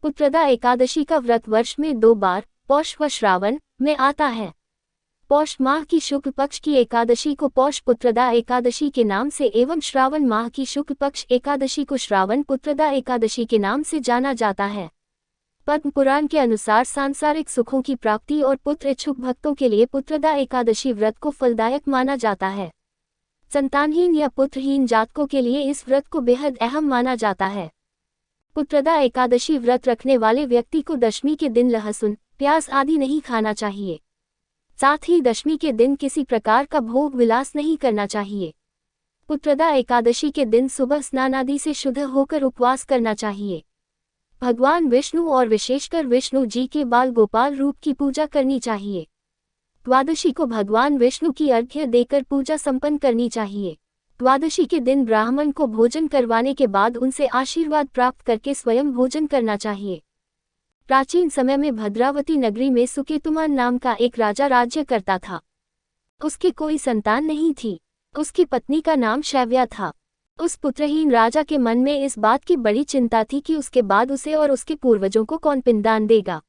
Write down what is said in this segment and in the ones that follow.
पुत्रदा एकादशी का व्रत वर्ष में 2 बार पौष व श्रावण में आता है। पौष माह की शुक्ल पक्ष की एकादशी को पौष पुत्रदा एकादशी के नाम से एवं श्रावण माह की शुक्ल पक्ष एकादशी को श्रावण पुत्रदा एकादशी के नाम से जाना जाता है। पद्म पुराण के अनुसार सांसारिक सुखों की प्राप्ति और पुत्र इच्छुक भक्तों के लिए पुत्रदा एकादशी व्रत को फलदायक माना जाता है। संतानहीन या पुत्रहीन जातकों के लिए इस व्रत को बेहद अहम माना जाता है। पुत्रदा एकादशी व्रत रखने वाले व्यक्ति को दशमी के दिन लहसुन, प्याज आदि नहीं खाना चाहिए। साथ ही दशमी के दिन किसी प्रकार का भोग विलास नहीं करना चाहिए। पुत्रदा एकादशी के दिन सुबह स्नान आदि से शुद्ध होकर उपवास करना चाहिए। भगवान विष्णु और विशेषकर विष्णु जी के बाल गोपाल रूप की पूजा करनी चाहिए। द्वादशी को भगवान विष्णु की अर्घ्य देकर पूजा संपन्न करनी चाहिए। द्वादशी के दिन ब्राह्मण को भोजन करवाने के बाद उनसे आशीर्वाद प्राप्त करके स्वयं भोजन करना चाहिए। प्राचीन समय में भद्रावती नगरी में सुकेतुमान नाम का एक राजा राज्य करता था। उसकी कोई संतान नहीं थी। उसकी पत्नी का नाम शैव्या था। उस पुत्रहीन राजा के मन में इस बात की बड़ी चिंता थी कि उसके बाद उसे और उसके पूर्वजों को कौन पिंडदान देगा।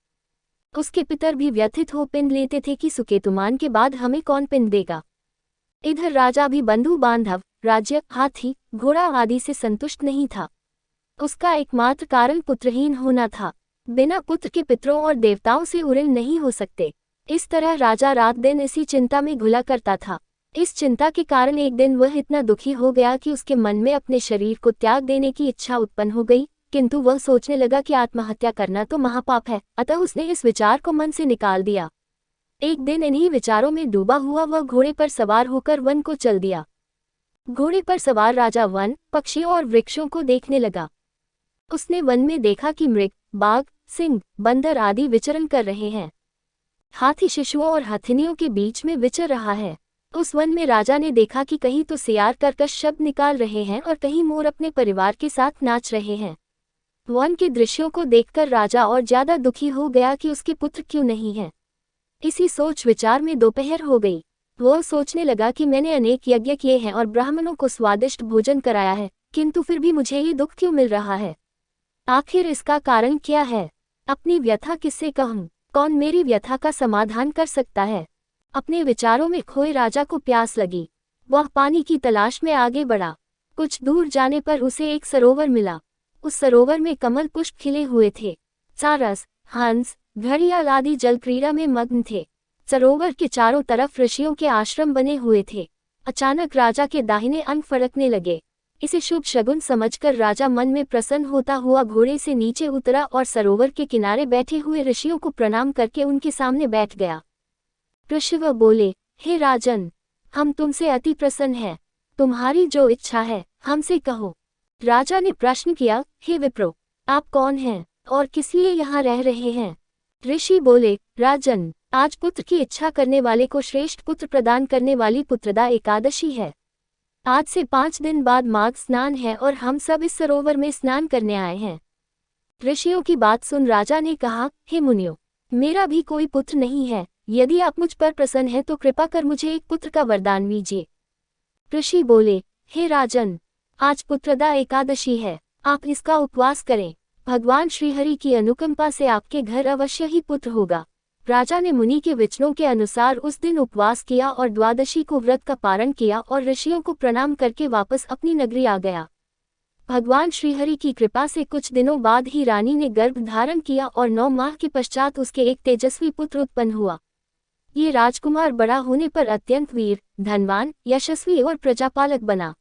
उसके पितर भी व्यथित हो पिंड लेते थे कि सुकेतुमान के बाद हमें कौन पिंड देगा। इधर राजा भी बंधु बांधव, राज्य, हाथी, घोड़ा आदि से संतुष्ट नहीं था। उसका एकमात्र कारण पुत्रहीन होना था। बिना पुत्र के पितरों और देवताओं से उऋण नहीं हो सकते। इस तरह राजा रात दिन इसी चिंता में घुला करता था। इस चिंता के कारण एक दिन वह इतना दुखी हो गया कि उसके मन में अपने शरीर को त्याग देने की इच्छा उत्पन्न हो गई, किंतु वह सोचने लगा कि आत्महत्या करना तो महापाप है, अतः उसने इस विचार को मन से निकाल दिया। एक दिन इन्हीं विचारों में डूबा हुआ वह घोड़े पर सवार होकर वन को चल दिया। घोड़े पर सवार राजा वन, पक्षियों और वृक्षों को देखने लगा। उसने वन में देखा कि मृग, बाघ, सिंह, बंदर आदि विचरण कर रहे हैं। हाथी शिशुओं और हथिनियों के बीच में विचर रहा है। उस वन में राजा ने देखा कि कहीं तो सियार कर्कश शब्द निकाल रहे हैं और कहीं मोर अपने परिवार के साथ नाच रहे हैं। वन के दृश्यों को देखकर राजा और ज्यादा दुखी हो गया कि उसके पुत्र क्यों नहीं है। इसी सोच विचार में दोपहर हो गई। वह सोचने लगा कि मैंने अनेक यज्ञ किए हैं और ब्राह्मणों को स्वादिष्ट भोजन कराया है, किंतु फिर भी मुझे ये दुख क्यों मिल रहा है। आखिर इसका कारण क्या है। अपनी व्यथा किससे कहूँ। कौन मेरी व्यथा का समाधान कर सकता है। अपने विचारों में खोए राजा को प्यास लगी। वह पानी की तलाश में आगे बढ़ा। कुछ दूर जाने पर उसे एक सरोवर मिला। उस सरोवर में कमल पुष्प खिले हुए थे। सारस, हंस, घड़ियाल आदि जल क्रीड़ा में मग्न थे। सरोवर के चारों तरफ ऋषियों के आश्रम बने हुए थे। अचानक राजा के दाहिने अंग फड़कने लगे। इसे शुभ शगुन समझकर राजा मन में प्रसन्न होता हुआ घोड़े से नीचे उतरा और सरोवर के किनारे बैठे हुए ऋषियों को प्रणाम करके उनके सामने बैठ गया। ऋषि बोले, हे राजन, हम तुमसे अति प्रसन्न हैं। तुम्हारी जो इच्छा है हमसे कहो। राजा ने प्रश्न किया, हे विप्रो, आप कौन हैं और किस लिए यहाँ रह रहे हैं। ऋषि बोले, राजन, आज पुत्र की इच्छा करने वाले को श्रेष्ठ पुत्र प्रदान करने वाली पुत्रदा एकादशी है। आज से 5 दिन बाद माघ स्नान है और हम सब इस सरोवर में स्नान करने आए हैं। ऋषियों की बात सुन राजा ने कहा, हे मुनियों, मेरा भी कोई पुत्र नहीं है। यदि आप मुझ पर प्रसन्न हैं तो कृपा कर मुझे एक पुत्र का वरदान दीजिए। ऋषि बोले, हे राजन, आज पुत्रदा एकादशी है, आप इसका उपवास करें। भगवान श्रीहरि की अनुकंपा से आपके घर अवश्य ही पुत्र होगा। राजा ने मुनि के वचनों के अनुसार उस दिन उपवास किया और द्वादशी को व्रत का पारण किया और ऋषियों को प्रणाम करके वापस अपनी नगरी आ गया। भगवान श्रीहरि की कृपा से कुछ दिनों बाद ही रानी ने गर्भ धारण किया और 9 माह के पश्चात उसके एक तेजस्वी पुत्र उत्पन्न हुआ। ये राजकुमार बड़ा होने पर अत्यंत वीर, धनवान, यशस्वी और प्रजापालक बना।